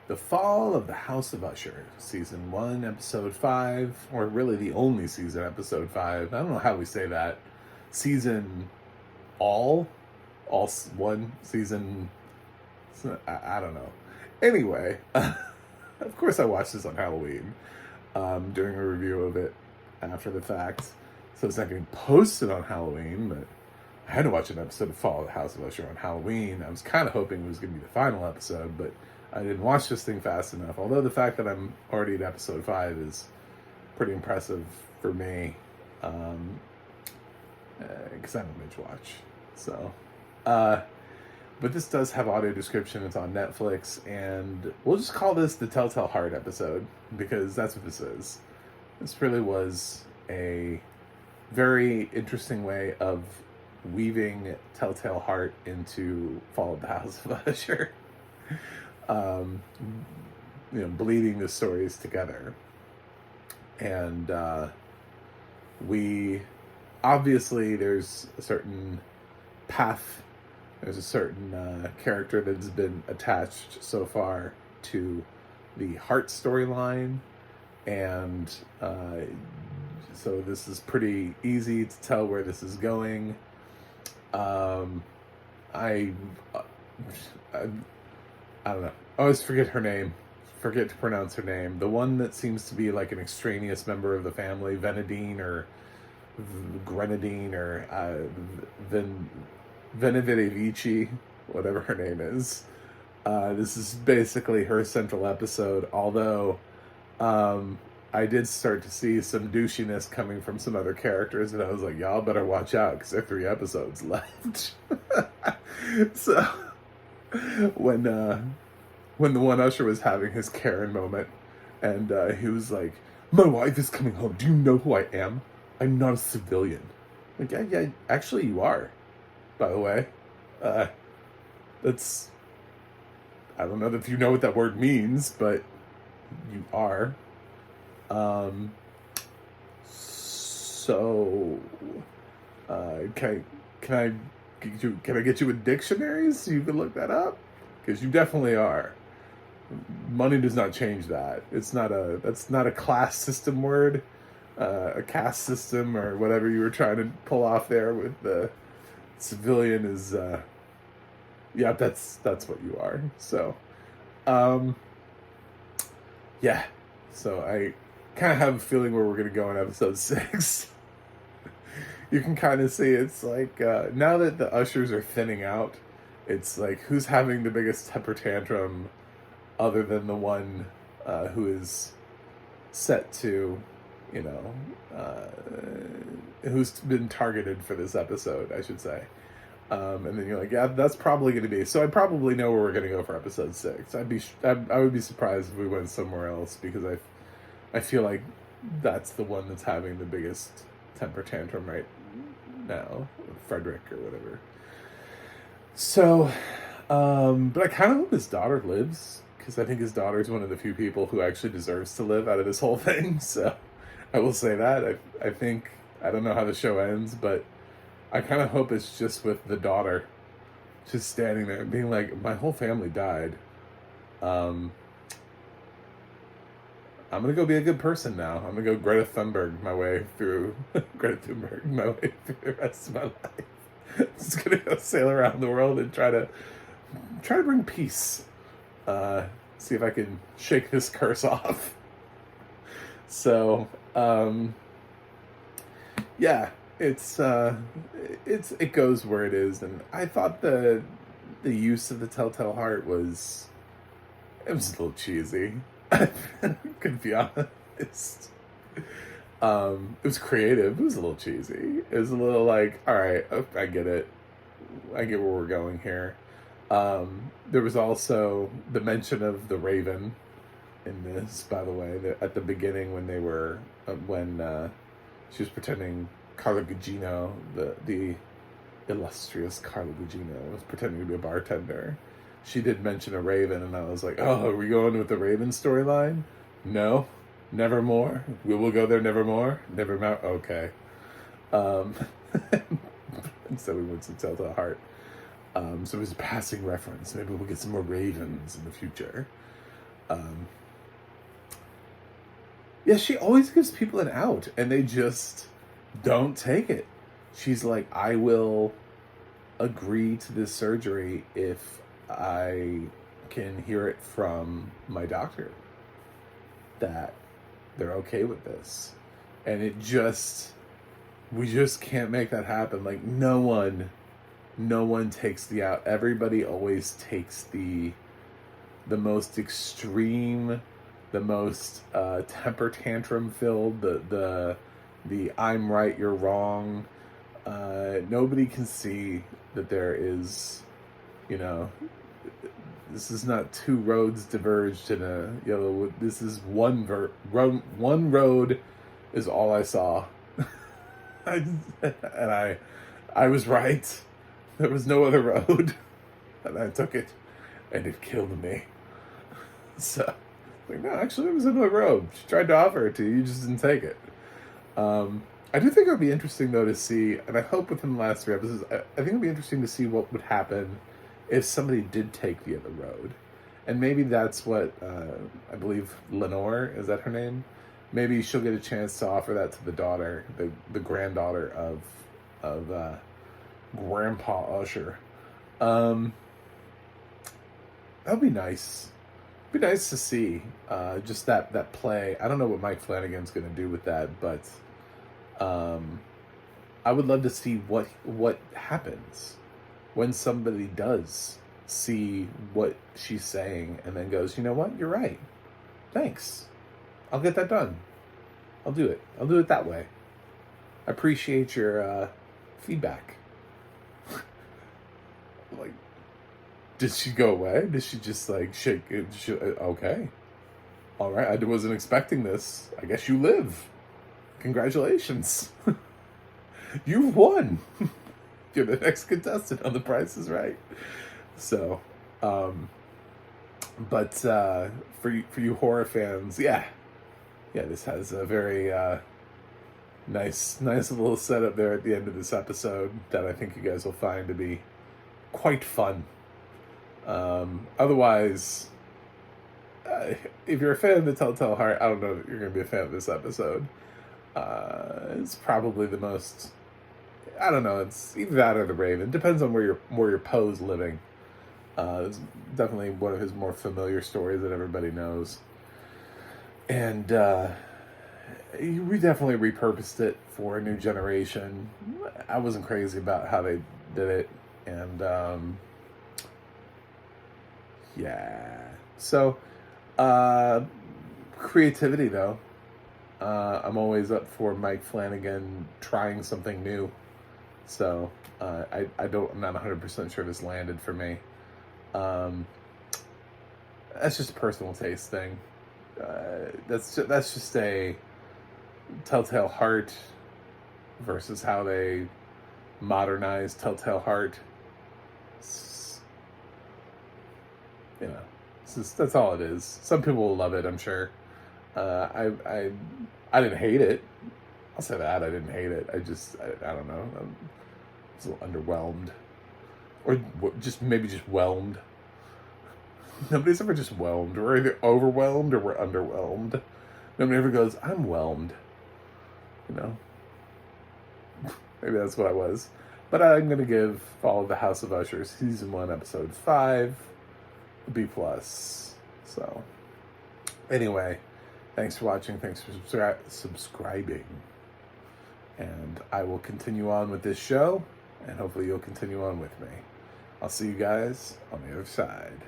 The Fall of the House of Usher, Season 1, Episode 5, or really the only season, Episode 5. I don't know how we say that. Season all one season, I don't know. Anyway, of course I watched this on Halloween, doing a review of it after the fact. So it's not getting posted on Halloween, but I had to watch an episode of Fall of the House of Usher on Halloween. I was kind of hoping it was going to be the final episode, but I didn't watch this thing fast enough. Although the fact that I'm already at episode 5 is pretty impressive for me, because I don't binge watch. So, but this does have audio description. It's on Netflix, and we'll just call this the Telltale Heart episode, because that's what this is. This really was a very interesting way of weaving Telltale Heart into Fall of the House of Usher. Bleeding the stories together. And we obviously, there's a certain path, there's a certain character that has been attached so far to the Heart storyline, and so this is pretty easy to tell where this is going. I don't know. I always forget her name. Forget to pronounce her name. The one that seems to be like an extraneous member of the family, Venadine or Grenadine or Venevici, whatever her name is. This is basically her central episode, although I did start to see some douchiness coming from some other characters, and I was like, y'all better watch out, because there are 3 episodes left. So, when the one Usher was having his Karen moment, and he was like, my wife is coming home, do you know who I am? I'm not a civilian. Like, yeah, actually you are, by the way. That's, I don't know if you know what that word means, but you are. So, can I get you with dictionaries so you can look that up? Because you definitely are. Money does not change that. That's not a class system word, a caste system, or whatever you were trying to pull off there with the civilian is, yeah, that's what you are. So, yeah. So I kind of have a feeling where we're going to go in episode 6. You can kind of see it's like, now that the Ushers are thinning out, it's like, who's having the biggest temper tantrum other than the one who is set to, who's been targeted for this episode, I should say. And then you're like, yeah, that's probably going to be. So I probably know where we're going to go for episode 6. I would be surprised if we went somewhere else, because I feel like that's the one that's having the biggest temper tantrum right now, Frederick or whatever. So, but I kind of hope his daughter lives, because I think his daughter is one of the few people who actually deserves to live out of this whole thing. So I will say that. I think, I don't know how the show ends, but I kind of hope it's just with the daughter just standing there and being like, my whole family died. I'm going to go be a good person now. I'm going to go Greta Thunberg my way through the rest of my life. I'm just going to go sail around the world and try to bring peace. See if I can shake this curse off. So, yeah, it goes where it is, and I thought the use of the Telltale Heart was a little cheesy. Could be honest. It was creative. It was a little cheesy. It was a little like, all right, I get it. I get where we're going here. There was also the mention of the Raven in this, by the way, at the beginning when they were, when she was pretending Carla Gugino, the illustrious Carla Gugino, was pretending to be a bartender. She did mention a raven, and I was like, oh, are we going with the Raven storyline? No, nevermore. We will go there nevermore. Nevermore. Okay. Instead we went to Telltale Heart. So it was a passing reference. Maybe we'll get some more ravens in the future. Um, yeah, she always gives people an out, and they just don't take it. She's like, I will agree to this surgery if I can hear it from my doctor that they're okay with this. And we just can't make that happen. Like, no one takes the out. Everybody always takes the most extreme, the most temper tantrum filled, the I'm right, you're wrong. Nobody can see that there is, you know, this is not two roads diverged in a yellow. This is one road is all I saw. And I was right. There was no other road, and I took it, and it killed me. So, like, no, actually, there was another road. She tried to offer it to you, you just didn't take it. I do think it would be interesting, though, to see, and I hope within the last 3 episodes, I think it would be interesting to see what would happen if somebody did take the other road. And maybe that's what, I believe Lenore, is that her name? Maybe she'll get a chance to offer that to the daughter, the granddaughter of Grandpa Usher. That would be nice. It'd be nice to see just that play. I don't know what Mike Flanagan's going to do with that, but I would love to see what happens when somebody does see what she's saying and then goes, you know what, you're right. Thanks. I'll get that done. I'll do it. I'll do it that way. I appreciate your feedback. Like, did she go away? Did she just like shake it? Okay. All right. I wasn't expecting this. I guess you live. Congratulations. You've won. You're the next contestant on The Price is Right. So, but for you horror fans, yeah, this has a very nice little setup there at the end of this episode that I think you guys will find to be quite fun. Otherwise, if you're a fan of the Telltale Heart, I don't know that you're going to be a fan of this episode. It's probably the most, I don't know, it's either that or The Raven. Depends on where your Poe's living. It's definitely one of his more familiar stories that everybody knows. And we definitely repurposed it for a new generation. I wasn't crazy about how they did it. And yeah. So, creativity though. I'm always up for Mike Flanagan trying something new. So, I'm not 100% sure this landed for me. That's just a personal taste thing. That's just a Telltale Heart versus how they modernized Telltale Heart. That's all it is. Some people will love it, I'm sure. I didn't hate it. I'll say that I didn't hate it. I don't know. I was a little underwhelmed, or maybe just whelmed. Nobody's ever just whelmed. We're either overwhelmed or we're underwhelmed. Nobody ever goes, I'm whelmed. Maybe that's what I was. But I'm going to give Fall of the House of Usher Season 1, Episode 5, a B+. So, anyway, thanks for watching. Thanks for subscribing. And I will continue on with this show, and hopefully you'll continue on with me. I'll see you guys on the other side.